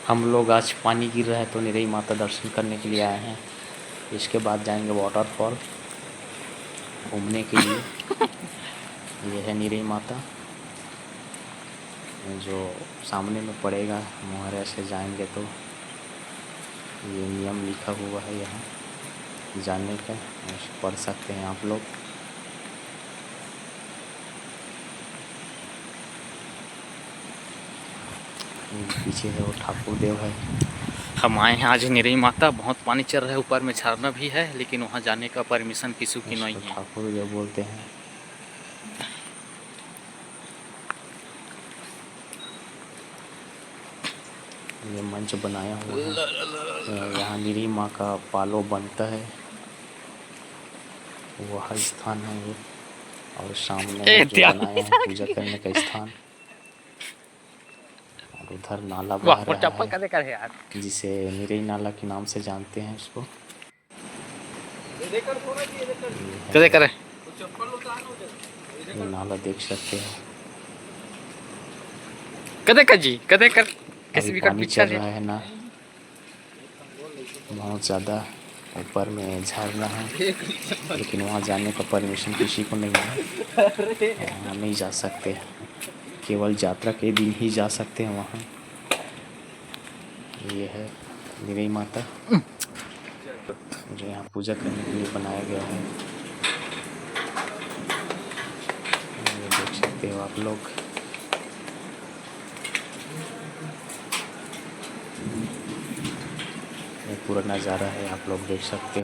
हम लोग आज पानी गिर रहा है तो निरई माता दर्शन करने के लिए आए हैं। इसके बाद जाएंगे वाटरफॉल घूमने के लिए। ये है निरई माता जो सामने में पड़ेगा। मोहरे से जाएंगे तो ये नियम लिखा हुआ है यहाँ जाने का, पढ़ सकते हैं आप लोग। पीछे है वो ठाकुर देव है। हम आए हैं आज निरई माता। बहुत पानी चल रहा है, ऊपर में झरना भी है, लेकिन वहाँ जाने का परमिशन किसी की नहीं है। ठाकुर देव बोलते हैं। ये मंच बनाया हुआ है, यहाँ निरई माँ का पालो बनता है, वह स्थान है ये। और सामने जो बनाया है पूजा करने का स्थान, और उधर नाला बह रहा है जिसे निरई नाला के नाम से जानते हैं उसको। ये नाला देख सकते हैं। अभी पानी चल रहा है ना, बहुत ज़्यादा। ऊपर में झरना है, लेकिन वहाँ जाने का परमिशन किसी को नहीं है, वहाँ नहीं जा सकते। केवल यात्रा के दिन ही जा सकते हैं वहाँ। ये है निरई माता जो यहाँ पूजा करने के लिए बनाया गया है। ये देख सकते हो आप लोग। ये पूरा नज़ारा है, आप लोग देख सकते हो।